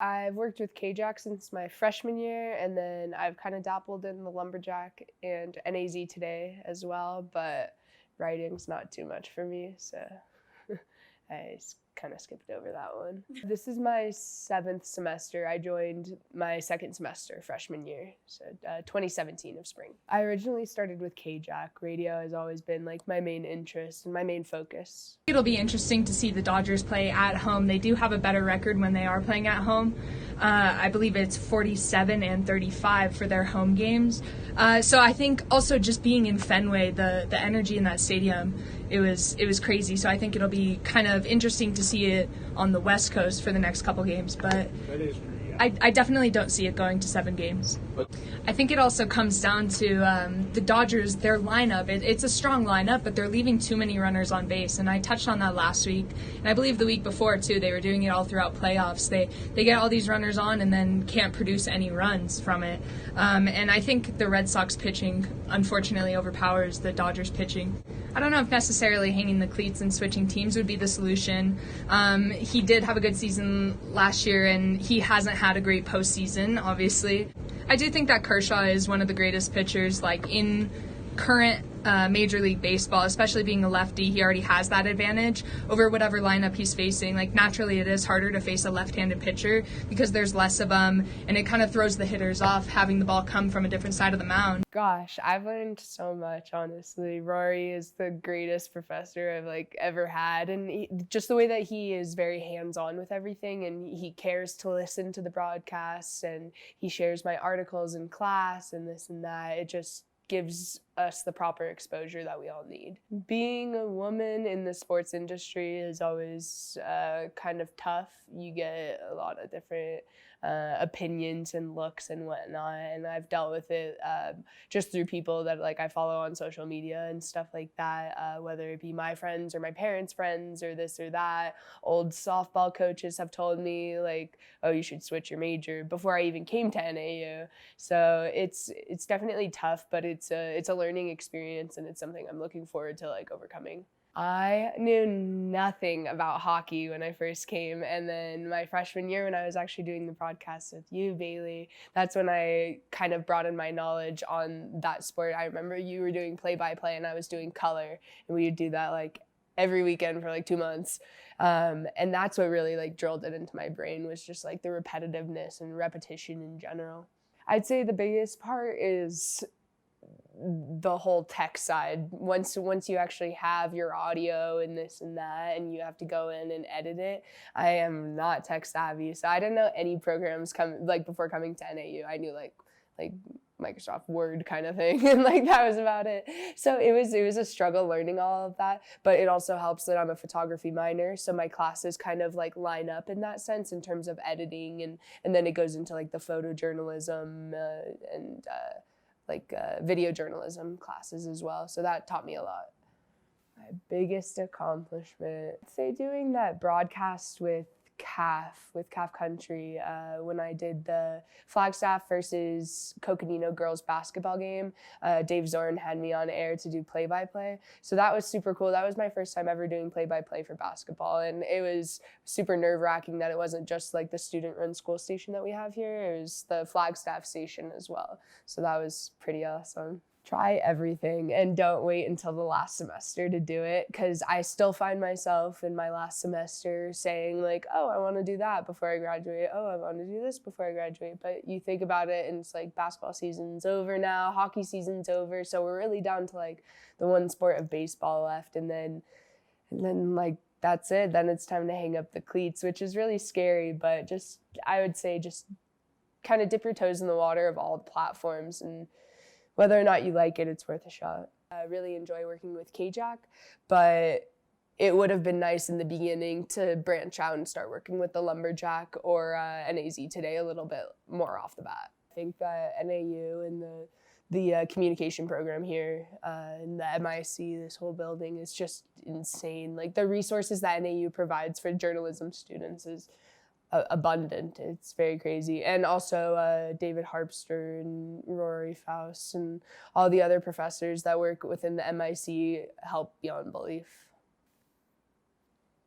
I've worked with KJACK since my freshman year, and then I've kind of dabbled in the lumberjack and NAZ today as well, but writing's not too much for me, so I kind of skipped over that one. This is my 7th semester. I joined my 2nd semester freshman year, so 2017 of spring. I originally started with KJACK. Radio has always been like my main interest and my main focus. It'll be interesting to see the Dodgers play at home. They do have a better record when they are playing at home. I believe it's 47-35 for their home games. So I think also just being in Fenway, the energy in that stadium, it was crazy. So I think it'll be kind of interesting to see it on the West Coast for the next couple games. But I definitely don't see it going to 7 games. I think it also comes down to the Dodgers, their lineup. It's a strong lineup, but they're leaving too many runners on base. And I touched on that last week. And I believe the week before, too, they were doing it all throughout playoffs. They get all these runners on and then can't produce any runs from it. And I think the Red Sox pitching, unfortunately, overpowers the Dodgers pitching. I don't know if necessarily hanging the cleats and switching teams would be the solution. He did have a good season last year, and he hasn't had a great postseason, obviously. I do think that Kershaw is one of the greatest pitchers, like, in current Major League Baseball, especially being a lefty. He already has that advantage over whatever lineup he's facing. Like, naturally, it is harder to face a left-handed pitcher because there's less of them, and it kind of throws the hitters off having the ball come from a different side of the mound. Gosh, I've learned so much, honestly. Rory is the greatest professor I've ever had, and just the way that he is very hands-on with everything, and he cares to listen to the broadcasts, and he shares my articles in class and this and that. It just gives us the proper exposure that we all need. Being a woman in the sports industry is always kind of tough. You get a lot of different opinions and looks and whatnot, and I've dealt with it just through people that I follow on social media and stuff like that, whether it be my friends or my parents' friends or this or that. Old softball coaches have told me oh, you should switch your major before I even came to NAU. So it's definitely tough, but it's a learning experience, and it's something I'm looking forward to overcoming. I knew nothing about hockey when I first came, and then my freshman year when I was actually doing the broadcast with you, Bailey, that's when I kind of broadened my knowledge on that sport. I remember you were doing play-by-play and I was doing color, and we would do that every weekend for 2 months. And that's what really drilled it into my brain, was just the repetitiveness and repetition in general. I'd say the biggest part is the whole tech side. Once you actually have your audio and this and that, and you have to go in and edit it, I am not tech savvy, so I didn't know any programs before coming to NAU. I knew Microsoft Word kind of thing, and that was about it. So it was a struggle learning all of that, but it also helps that I'm a photography minor, so my classes kind of line up in that sense in terms of editing, and then it goes into the photojournalism and video journalism classes as well. So that taught me a lot. My biggest accomplishment, I'd say doing that broadcast with KAFF Country, when I did the Flagstaff versus Coconino girls basketball game. Dave Zorn had me on air to do play-by-play. So that was super cool. That was my first time ever doing play-by-play for basketball, and it was super nerve-wracking that it wasn't just the student-run school station that we have here. It was the Flagstaff station as well. So that was pretty awesome. Try everything and don't wait until the last semester to do it, because I still find myself in my last semester saying oh, I want to do that before I graduate. Oh, I want to do this before I graduate. But you think about it and it's basketball season's over now, hockey season's over, so we're really down to the one sport of baseball left, and then that's it. Then it's time to hang up the cleats, which is really scary, but I would say just kind of dip your toes in the water of all the platforms, and whether or not you like it, it's worth a shot. I really enjoy working with KJACK, but it would have been nice in the beginning to branch out and start working with the Lumberjack or NAZ today a little bit more off the bat. I think that NAU and the communication program here and the MIC, this whole building, is just insane. The resources that NAU provides for journalism students is abundant. It's very crazy. And also David Harpster and Rory Faust and all the other professors that work within the MIC help beyond belief.